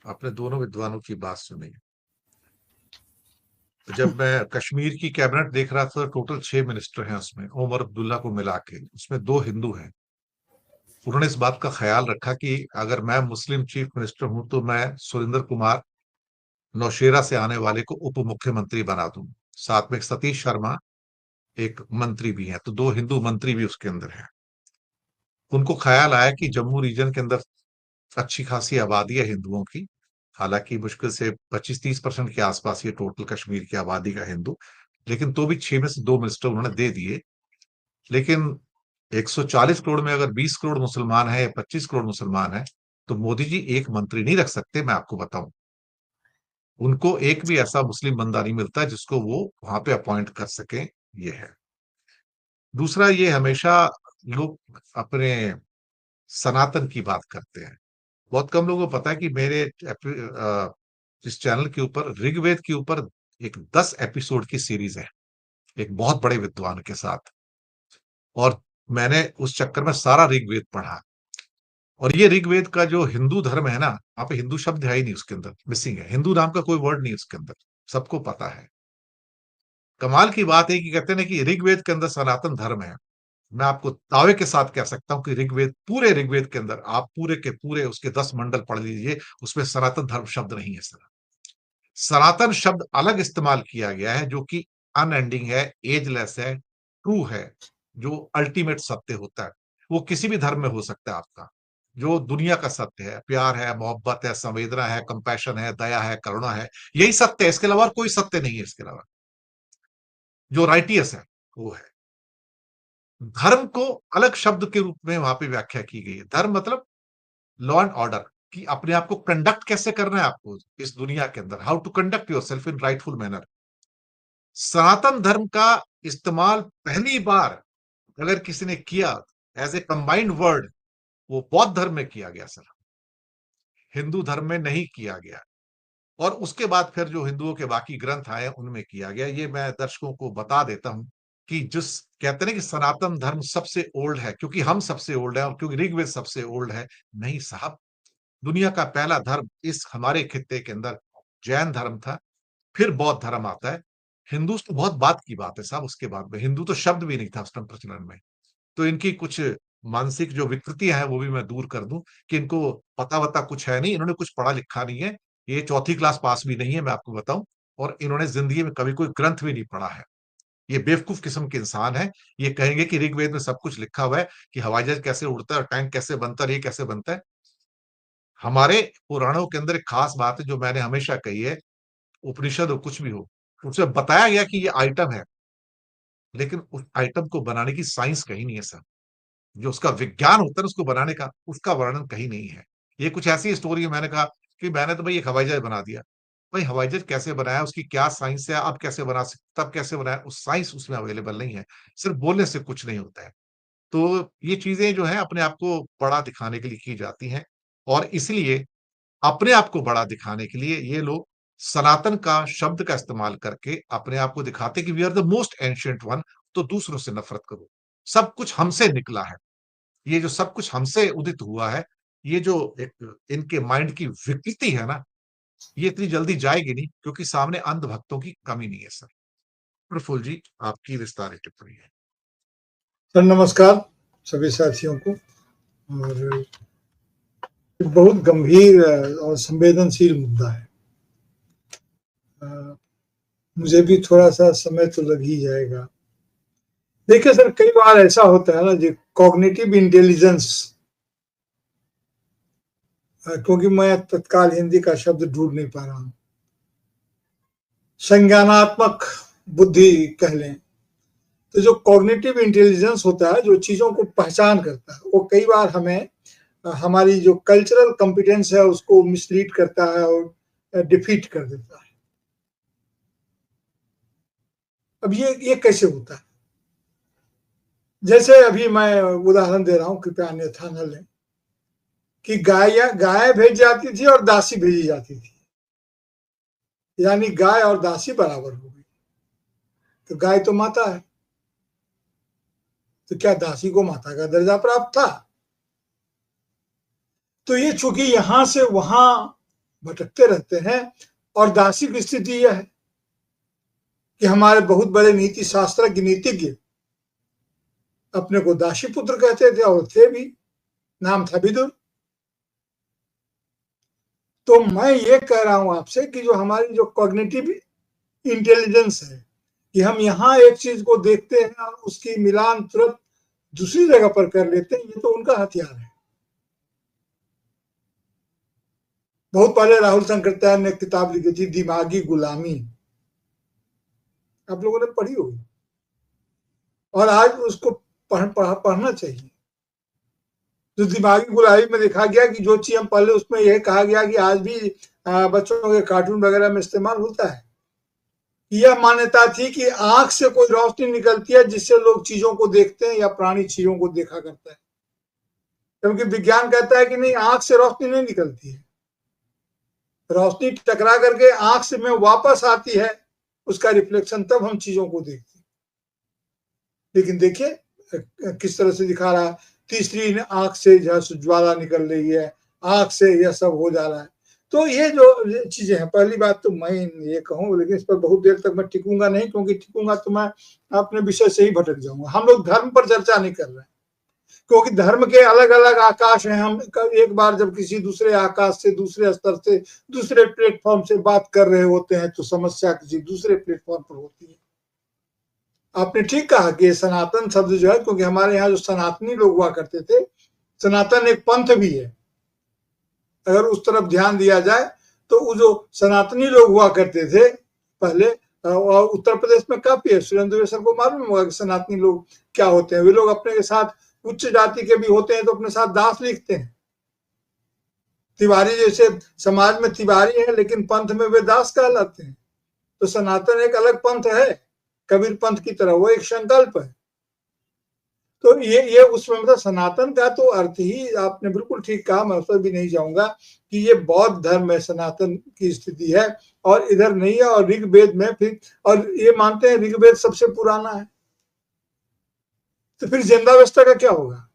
आपने दोनों विद्वानों की बात सुनी। तो जब मैं कश्मीर की कैबिनेट देख रहा था, टोटल 6 मिनिस्टर हैं उसमें, उमर अब्दुल्ला को मिला के, उसमें 2 हिंदू हैं। उन्होंने इस बात का ख्याल रखा कि अगर मैं मुस्लिम चीफ मिनिस्टर हूं तो मैं सुरेंद्र कुमार नौशेरा से आने वाले को उप मुख्यमंत्री बना दूं। साथ में सतीश शर्मा एक मंत्री भी हैं, तो 2 हिंदू मंत्री भी उसके अंदर हैं। उनको ख्याल आया कि जम्मू रीजन के अंदर अच्छी खासी आबादी है हिंदुओं की, हालांकि मुश्किल से 25-30% के आसपास ये टोटल कश्मीर की आबादी का हिंदू, लेकिन तो भी 6 में से 2 मिनिस्टर उन्होंने दे दिए। लेकिन 140 करोड़ में अगर 20 करोड़ मुसलमान है या 25 करोड़ मुसलमान है, तो मोदी जी एक मंत्री नहीं रख सकते। मैं आपको बताऊं, उनको एक भी ऐसा मुस्लिम बंदा नहीं मिलता जिसको वो वहां पे अपॉइंट कर सके। ये है। दूसरा, ये हमेशा लोग अपने सनातन की बात करते हैं। बहुत कम लोगों को पता है कि मेरे इस चैनल के ऊपर ऋग्वेद के ऊपर एक 10 एपिसोड की सीरीज है, एक बहुत बड़े विद्वान के साथ। और मैंने उस चक्कर में सारा ऋग्वेद पढ़ा। और ये ऋग्वेद का जो हिंदू धर्म है ना, वहां पे हिंदू शब्द है ही नहीं, उसके अंदर मिसिंग है, हिंदू नाम का कोई वर्ड नहीं उसके अंदर, सबको पता है। कमाल की बात है कि कहते हैं ना कि ऋग्वेद के अंदर सनातन धर्म है। मैं आपको दावे के साथ कह सकता हूं कि ऋग्वेद, पूरे ऋग्वेद के अंदर आप पूरे के पूरे उसके 10 मंडल पढ़ लीजिए, उसमें सनातन धर्म शब्द नहीं है सर। सनातन शब्द अलग इस्तेमाल किया गया है, जो कि अनएंडिंग है, एजलेस है, ट्रू है, जो अल्टीमेट सत्य होता है। वो किसी भी धर्म में हो सकता है आपका। जो दुनिया का सत्य है, प्यार है, मोहब्बत है, संवेदना है, कंपैशन है, दया है, करुणा है, यही सत्य है। इसके अलावा कोई सत्य नहीं है। इसके अलावा जो राइटियस है वो है। धर्म को अलग शब्द के रूप में वहां पे व्याख्या की गई है। धर्म मतलब लॉ एंड ऑर्डर, कि अपने आप को कंडक्ट कैसे करना है आपको इस दुनिया के अंदर, how to conduct yourself in rightful manner. Sanatan Dharma का इस्तेमाल पहली बार अगर किसी ने किया एज ए कंबाइंड वर्ड, वो बौद्ध धर्म में किया गया सर, हिंदू धर्म में नहीं किया गया। और उसके बाद फिर जो हिंदुओं के बाकी ग्रंथ आए उनमें किया गया। ये मैं दर्शकों को बता देता हूं कि जिस कहते हैं कि सनातन धर्म सबसे ओल्ड है, क्योंकि हम सबसे ओल्ड है और क्योंकि ऋग्वेद सबसे ओल्ड है। नहीं साहब, दुनिया का पहला धर्म इस हमारे खित्ते के अंदर जैन धर्म था, फिर बौद्ध धर्म आता है। हिंदू तो बहुत बात की बात है साहब, उसके बाद में हिंदू तो शब्द भी नहीं था उस टाइम प्रचलन में। तो इनकी कुछ मानसिक जो विकृतियां हैं वो भी मैं दूर कर दूं, कि इनको पता वता कुछ है नहीं, इन्होंने कुछ पढ़ा लिखा नहीं है, ये चौथी क्लास पास भी नहीं है, मैं आपको बताऊं। और इन्होंने जिंदगी में कभी कोई ग्रंथ भी नहीं पढ़ा है। ये बेवकूफ किस्म के इंसान है। ये कहेंगे कि ऋग्वेद में सब कुछ लिखा हुआ है, कि हवाई जहाज कैसे उड़ता है, टैंक कैसे बनता है, ये कैसे बनता है। हमारे पुराणों के अंदर एक खास बात है जो मैंने हमेशा कही है, उपनिषद हो कुछ भी हो, उसमें बताया गया कि ये आइटम है, लेकिन उस आइटम को बनाने की साइंस कहीं नहीं है सर। जो उसका विज्ञान होता है ना उसको बनाने का, उसका वर्णन कहीं नहीं है। ये कुछ ऐसी स्टोरी है, मैंने कहा कि मैंने तो भाई एक हवाई जहाज बना दिया। भाई हवाई जहाज कैसे बनाया, उसकी क्या साइंस है, अब कैसे बना सकते, तब कैसे बनाया, उस साइंस उसमें अवेलेबल नहीं है। सिर्फ बोलने से कुछ नहीं होता है। तो ये चीजें जो है अपने आप को बड़ा दिखाने के लिए की जाती हैं। और इसलिए अपने आप को बड़ा दिखाने के लिए ये लोग सनातन का शब्द का इस्तेमाल करके अपने आप को दिखाते कि we are the most ancient one. तो दूसरों से नफरत करो, सब कुछ हमसे निकला है। ये जो सब कुछ हमसे उदित हुआ है, ये जो एक इनके माइंड की विकृति है ना, ये इतनी जल्दी जाएगी नहीं, क्योंकि सामने अंधभक्तों की कमी नहीं है सर। प्रफुल्ल जी, आपकी विस्तारित टिप्पणी है। सर नमस्कार सभी साथियों को। और बहुत गंभीर और संवेदनशील मुद्दा है। मुझे भी थोड़ा सा समय तो लग ही जाएगा। देखिए सर, कई बार ऐसा होता है ना जो कॉग्निटिव इंटेलिजेंस, क्योंकि मैं तत्काल हिंदी का शब्द ढूंढ नहीं पा रहा हूं, संज्ञानात्मक बुद्धि कह लें। तो जो कॉग्निटिव इंटेलिजेंस होता है, जो चीजों को पहचान करता है, वो कई बार हमें हमारी जो कल्चरल कॉम्पिटेंस है उसको मिसलीड करता है और डिफीट कर देता है। अब ये कैसे होता है? जैसे अभी मैं उदाहरण दे रहा हूं, कृपया अन्यथा न लें, कि गाय भेज जाती थी और दासी भेजी जाती थी, यानी गाय और दासी बराबर हो गई। तो गाय तो माता है, तो क्या दासी को माता का दर्जा प्राप्त था? तो ये चूंकि यहां से वहां भटकते रहते हैं। और दासिक स्थिति यह है कि हमारे बहुत बड़े नीति शास्त्रज्ञ, नीतिज्ञ अपने को दासी पुत्र कहते थे, और थे भी, नाम था विदुर। तो मैं ये कह रहा हूं आपसे कि जो हमारी जो कॉग्निटिव इंटेलिजेंस है, कि हम यहाँ एक चीज को देखते हैं और उसकी मिलान तुरंत दूसरी जगह पर कर लेते हैं, ये तो उनका हथियार है। बहुत पहले राहुल शंकराचार्य ने किताब लिखी थी, दिमागी गुलामी, आप लोगों ने पढ़ी होगी, और आज उसको पढ़ना चाहिए। जो दिमागी गुलामी में देखा गया कि जो चीज हम पहले, उसमें यह कहा गया कि आज भी बच्चों के कार्टून वगैरह में इस्तेमाल होता है, यह मान्यता थी कि आंख से कोई रोशनी निकलती है जिससे लोग चीजों को देखते हैं या प्राणी चीजों को देखा करता है। क्योंकि विज्ञान कहता है कि नहीं, आंख से रोशनी नहीं निकलती है, रोशनी टकरा करके आंख से में वापस आती है, उसका रिफ्लेक्शन, तब हम चीजों को देखते हैं। लेकिन देखिए किस तरह से दिखा रहा है, तीसरी आंख से जो ज्वाला निकल रही है, आंख से यह सब हो जा रहा है। तो ये जो चीजें हैं, पहली बात तो मैं ये कहूँ, लेकिन इस पर बहुत देर तक मैं टिकूंगा नहीं, क्योंकि टिकूंगा तो मैं अपने विषय से ही भटक जाऊंगा। हम लोग धर्म पर चर्चा नहीं कर रहे हैं, क्योंकि धर्म के अलग अलग आकाश हैं। हम एक बार जब किसी दूसरे आकाश से, दूसरे स्तर से, दूसरे प्लेटफॉर्म से बात कर रहे होते हैं, तो समस्या किसी दूसरे प्लेटफॉर्म पर होती है। आपने ठीक कहा कि सनातन शब्द जो है, क्योंकि हमारे यहाँ जो सनातनी लोग हुआ करते थे, सनातन एक पंथ भी है, अगर उस तरफ ध्यान दिया जाए तो वो जो सनातनी लोग हुआ करते थे पहले, और उत्तर प्रदेश में काफी है, सुरेंद्र सर को मालूम होगा कि सनातनी लोग क्या होते हैं। वे लोग अपने के साथ उच्च जाति के भी होते हैं तो अपने साथ दास लिखते हैं। तिवारी जैसे समाज में तिवारी है, लेकिन पंथ में वे दास कहलाते हैं। तो सनातन एक अलग पंथ है, कबीर पंथ की तरह, वो एक संकल्प है। तो ये उसमें मतलब सनातन का तो अर्थ ही आपने बिल्कुल ठीक कहा, मैं उस पर भी नहीं जाऊंगा कि ये बौद्ध धर्म में सनातन की स्थिति है, और इधर नहीं है। और ऋग्वेद में फिर, और ये मानते हैं ऋग्वेद सबसे पुराना है, तो फिर जिंदावस्था का क्या होगा?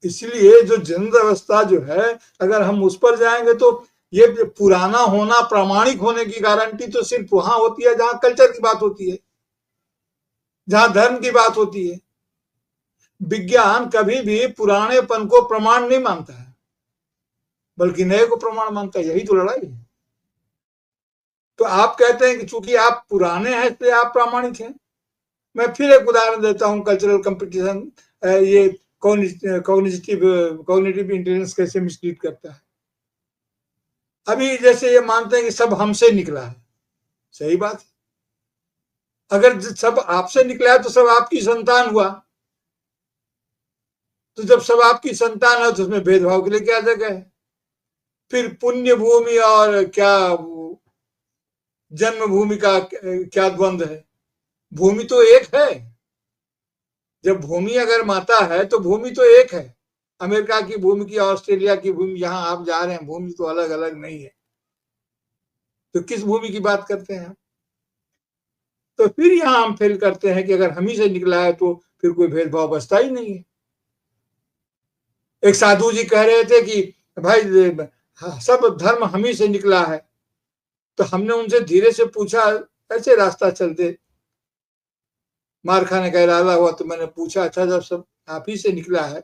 इसलिए जो जिंदावस्था जो है, अगर हम उस पर जाएंगे तो ये पुराना होना, प्रामाणिक होने की गारंटी तो सिर्फ वहां होती है जहां कल्चर की बात होती है, जहां धर्म की बात होती है। विज्ञान कभी भी पुरानेपन को प्रमाण नहीं मानता है, बल्कि नए को प्रमाण मानता है। यही तो लड़ाई है। तो आप कहते हैं कि चूंकि आप पुराने हैं इसलिए आप प्रामाणिक हैं। मैं फिर एक उदाहरण देता हूं, कल्चरल कंपटीशन, ये कॉग्निटिव इंटेलिजेंस कैसे मिसलीड करता है। अभी जैसे ये मानते हैं कि सब हमसे निकला है, सही बात है। अगर सब आपसे निकला है तो सब आपकी संतान हुआ, तो जब सब आपकी संतान है तो उसमें भेदभाव के लिए क्या जगह है? फिर पुण्य भूमि और क्या जन्मभूमि का क्या द्वंद्व है? भूमि तो एक है। जब भूमि अगर माता है तो भूमि तो एक है। अमेरिका की भूमि की, ऑस्ट्रेलिया की भूमि, जहां आप जा रहे हैं, भूमि तो अलग अलग नहीं है। तो किस भूमि की बात करते हैं? तो फिर यहां हम फेल करते हैं कि अगर हम ही से निकला है तो फिर कोई भेदभाव बचता ही नहीं है। एक साधु जी कह रहे थे कि भाई सब धर्म हम ही से निकला है। तो हमने उनसे धीरे से पूछा, ऐसे रास्ता चलते, मार खाने का इरादा हुआ, तो मैंने पूछा, अच्छा जब सब आप ही से निकला है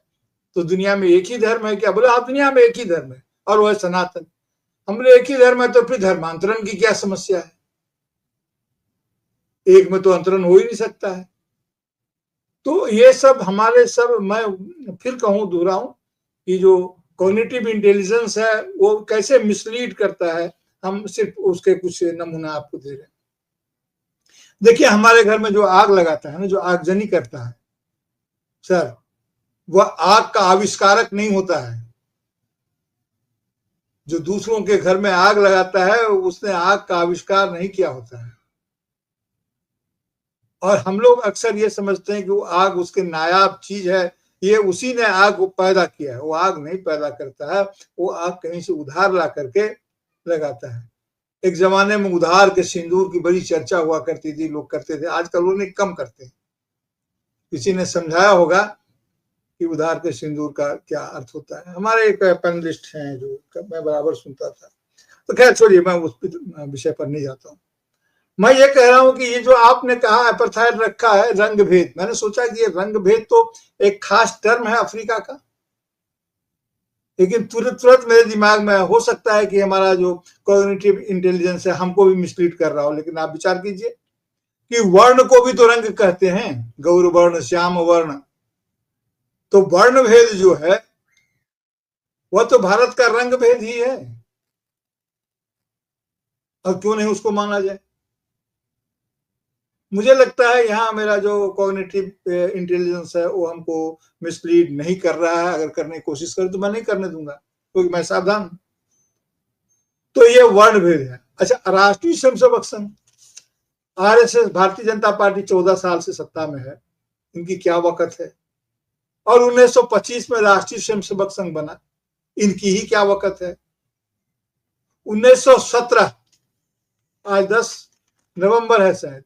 तो दुनिया में एक ही धर्म है क्या? बोले हाँ, दुनिया में एक ही धर्म है, और वह सनातन। हमने एक ही धर्म है तो फिर धर्मांतरण की क्या समस्या है? एक में तो अंतरण हो ही नहीं सकता है। तो ये सब हमारे सब, मैं फिर कहूं, दोहराऊं कि जो कॉग्निटिव इंटेलिजेंस है वो कैसे मिसलीड करता है, हम सिर्फ उसके कुछ नमूना आपको दे रहे हैं। देखिए हमारे घर में जो आग लगाता है ना, जो आगजनी करता है सर, वह आग का आविष्कारक नहीं होता है। जो दूसरों के घर में आग लगाता है उसने आग का आविष्कार नहीं किया होता है। और हम लोग अक्सर ये समझते हैं कि वो आग उसके नायाब चीज है, ये उसी ने आग को पैदा किया है। वो आग नहीं पैदा करता है, वो आग कहीं से उधार ला करके लगाता है। एक जमाने में उधार के सिंदूर की बड़ी चर्चा हुआ करती थी, लोग करते थे, आजकल वो नहीं, कम करते हैं। किसी ने समझाया होगा कि उधार के सिंदूर का क्या अर्थ होता है। हमारे एक पैनलिस्ट हैं जो मैं बराबर सुनता था, तो खैर छोड़िए, मैं उस विषय पर नहीं जाता हूँ। मैं ये कह रहा हूं कि ये जो आपने कहा एपर्थाइड रखा है, रंग भेद, मैंने सोचा कि ये रंग भेद तो एक खास टर्म है अफ्रीका का, लेकिन तुरंत तुरंत मेरे दिमाग में हो सकता है कि हमारा जो कॉग्निटिव इंटेलिजेंस है हमको भी मिसलीड कर रहा हो, लेकिन आप विचार कीजिए कि वर्ण को भी तो रंग कहते हैं, गौर वर्ण, श्याम वर्ण, तो वर्ण भेद जो है वह तो भारत का रंग भेद ही है, और क्यों नहीं उसको माना जाए। मुझे लगता है यहाँ मेरा जो कॉग्निटिव इंटेलिजेंस है वो हमको मिसलीड नहीं कर रहा है, अगर करने की कोशिश करे तो मैं नहीं करने दूंगा, क्योंकि मैं सावधान हूं। तो ये वर्ण भेद है। अच्छा, राष्ट्रीय स्वयंसेवक संघ, आरएसएस, भारतीय जनता पार्टी 14 साल से सत्ता में है, इनकी क्या वक़्त है, और 1925 में राष्ट्रीय स्वयंसेवक संघ बना, इनकी ही क्या वक़्त है। 1917, आज 10 नवंबर है शायद,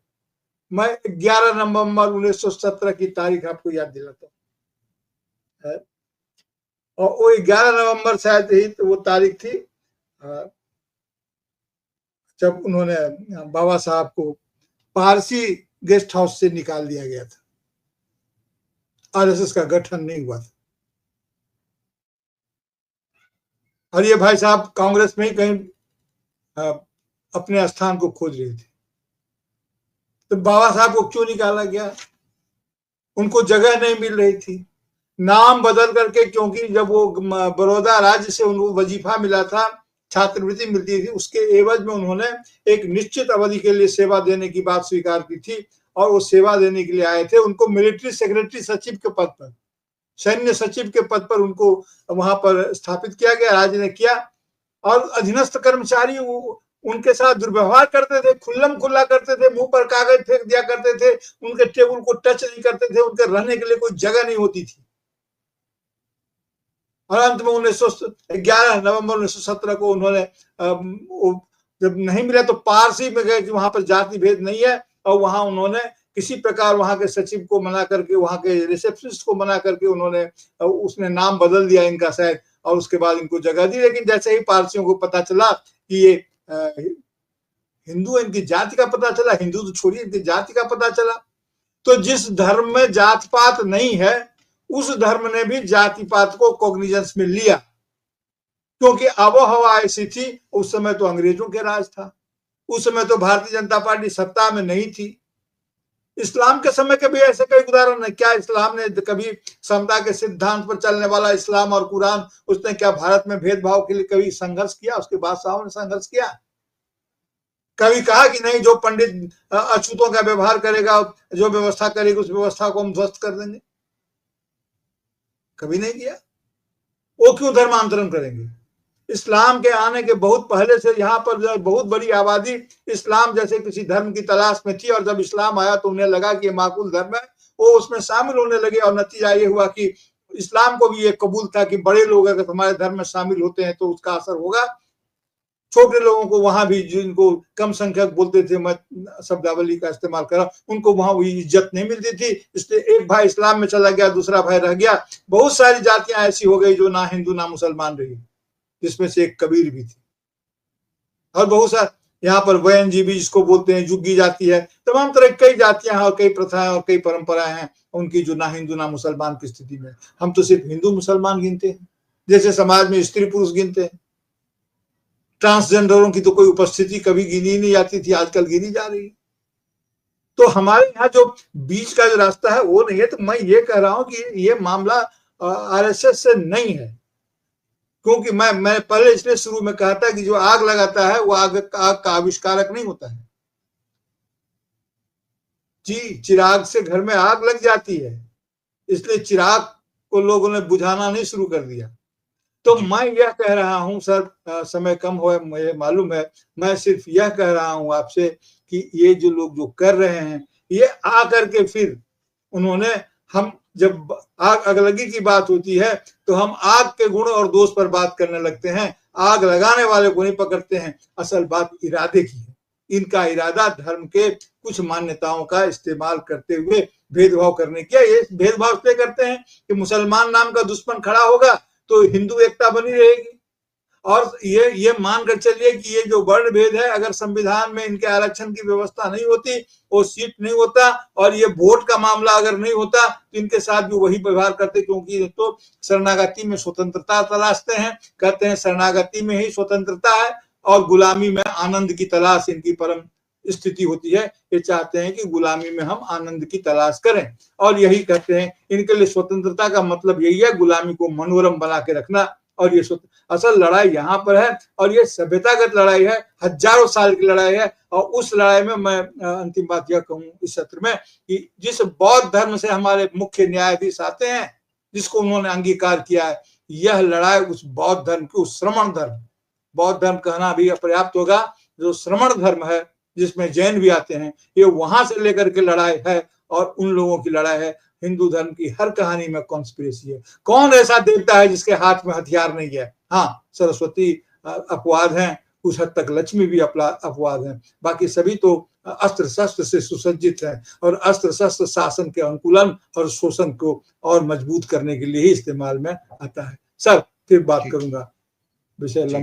मैं 11 नवंबर 1917 की तारीख आपको याद दिलाता हूँ, और वो 11 नवंबर शायद ही तो वो तारीख थी जब उन्होंने बाबा साहब को पारसी गेस्ट हाउस से निकाल दिया गया था, आरएसएस का गठन नहीं हुआ था, और ये भाई साहब कांग्रेस में ही कहीं अपने स्थान को खोज रहे थे। तो बाबा साहब को क्यों निकाला गया? उनको जगह नहीं मिल रही थी, नाम बदल करके, क्योंकि जब वो बड़ौदा राज्य से उनको वजीफा मिला था, छात्रवृत्ति मिलती थी, उसके एवज में उन्होंने एक निश्चित अवधि के लिए सेवा देने की बात स्वीकार की थी, और वो सेवा देने के लिए आए थे। उनको मिलिट्री सेक्रेटरी सचिव के पद पर, सैन्य सचिव के पद पर उनको वहां पर स्थापित किया गया, राज्य ने किया, और अधीनस्थ कर्मचारी उनके साथ दुर्व्यवहार करते थे, खुल्लम खुल्ला करते थे, मुंह पर कागज फेंक दिया करते थे, उनके टेबल को टच नहीं करते थे, उनके रहने के लिए कोई जगह नहीं होती थी। और अंत में 11 नवंबर 1917 को उन्होंने जब नहीं मिला तो पारसी में गए कि वहां पर जाति भेद नहीं है, और वहां उन्होंने किसी प्रकार वहां के सचिव को मना करके, वहां के रिसेप्शनिस्ट को मना करके उन्होंने उसने नाम बदल दिया इनका शायद, और उसके बाद इनको जगह दी। लेकिन जैसे ही पारसियों को पता चला कि ये हिंदू, इनकी जाति का पता चला, हिंदू तो छोड़िए, इनकी जाति का पता चला, तो जिस धर्म में जात पात नहीं है उस धर्म ने भी जाति पात को कॉग्निजेंस में लिया, क्योंकि आबोहवा ऐसी थी। उस समय तो अंग्रेजों के राज था, उस समय तो भारतीय जनता पार्टी सत्ता में नहीं थी। इस्लाम के समय के भी ऐसे कई उदाहरण है। क्या इस्लाम ने कभी समता के सिद्धांत पर चलने वाला इस्लाम और कुरान, उसने क्या भारत में भेदभाव के लिए कभी संघर्ष किया? उसके बादशाहों ने संघर्ष किया? कभी कहा कि नहीं, जो पंडित अछूतों का व्यवहार करेगा, जो व्यवस्था करेगी, उस व्यवस्था को हम ध्वस्त कर देंगे? कभी नहीं किया। वो क्यों धर्मांतरण करेंगे? इस्लाम के आने के बहुत पहले से यहाँ पर बहुत बड़ी आबादी इस्लाम जैसे किसी धर्म की तलाश में थी, और जब इस्लाम आया तो उन्हें लगा कि ये माकूल धर्म है, वो उसमें शामिल होने लगे, और नतीजा ये हुआ कि इस्लाम को भी ये कबूल था कि बड़े लोग अगर हमारे धर्म में शामिल होते हैं तो उसका असर होगा। छोटे लोगों को वहां भी, जिनको कम संख्यक बोलते थे, मैं शब्दावली का इस्तेमाल कर रहा हूं, उनको वहां वही इज्जत नहीं मिलती थी। इसलिए एक भाई इस्लाम में चला गया, दूसरा भाई रह गया। बहुत सारी जातियां ऐसी हो गई जो ना हिंदू ना मुसलमान रही, जिसमें से एक कबीर भी थी, और बहुत सारे यहाँ पर वयनजीवी जिसको बोलते हैं, जुग्गी जाति है, तमाम तरह की कई जातियां हैं और कई प्रथाएं और कई परंपराएं हैं उनकी, जो ना हिंदू ना मुसलमान की स्थिति में। हम तो सिर्फ हिंदू मुसलमान गिनते हैं, जैसे समाज में स्त्री पुरुष गिनते हैं। ट्रांसजेंडरों की तो कोई उपस्थिति कभी गिनी नहीं जाती थी, आजकल गिनी जा रही है। तो हमारे यहाँ जो बीच का जो रास्ता है वो नहीं है। तो मैं ये कह रहा हूं कि ये मामला आरएसएस से नहीं है, क्योंकि मैं पहले इसलिए शुरू में कहा था कि जो आग लगाता है वो आग का आविष्कारक नहीं होता है जी। चिराग से घर में आग लग जाती है, इसलिए चिराग को लोगों ने बुझाना नहीं शुरू कर दिया। तो मैं यह कह रहा हूं सर, समय कम हो मुझे मालूम है, मैं सिर्फ यह कह रहा हूं आपसे कि ये जो लोग जो कर रहे हैं, ये आकर के फिर उन्होंने, हम जब आग अगलगी की बात होती है तो हम आग के गुण और दोष पर बात करने लगते हैं, आग लगाने वाले को नहीं पकड़ते हैं। असल बात इरादे की है। इनका इरादा धर्म के कुछ मान्यताओं का इस्तेमाल करते हुए भेदभाव करने की। ये भेदभाव इसलिए करते हैं कि मुसलमान नाम का दुश्मन खड़ा होगा तो हिंदू एकता बनी रहेगी। और ये मानकर चलिए कि ये जो वर्ण भेद है, अगर संविधान में इनके आरक्षण की व्यवस्था नहीं होती, वो सीट नहीं होता, और ये वोट का मामला अगर नहीं होता, तो इनके साथ भी वही व्यवहार करते, क्योंकि तो शरणागति में स्वतंत्रता तलाशते हैं, कहते हैं शरणागति में ही स्वतंत्रता है और गुलामी में आनंद की तलाश इनकी परम स्थिति होती है। ये चाहते हैं कि गुलामी में हम आनंद की तलाश करें, और यही कहते हैं इनके लिए स्वतंत्रता का मतलब यही है, गुलामी को मनोरम बना के रखना। और ये असल लड़ाई यहाँ पर है, और ये सभ्यतागत लड़ाई है, हजारों साल की लड़ाई है। और उस लड़ाई में मैं अंतिम बात यह कहूँ इस सत्र में कि जिस बौद्ध धर्म से हमारे मुख्य न्यायाधीश आते हैं, जिसको उन्होंने अंगीकार किया है, यह लड़ाई उस बौद्ध धर्म की, उस श्रमण धर्म, बौद्ध धर्म कहना भी अपर्याप्त होगा, जो श्रमण धर्म है जिसमें जैन भी आते हैं, ये वहां से लेकर के लड़ाई है, और उन लोगों की लड़ाई है। हिंदू धर्म की हर कहानी में कॉन्स्पिरेसी है। कौन ऐसा देवता है जिसके हाथ में हथियार नहीं है? हाँ, सरस्वती अपवाद हैं, कुछ हद तक लक्ष्मी भी अपवाद हैं, बाकी सभी तो अस्त्र शस्त्र से सुसज्जित है, और अस्त्र शस्त्र शासन के अनुकूलन और शोषण को और मजबूत करने के लिए ही इस्तेमाल में आता है। सर, फिर बात करूंगा, विषय लंबा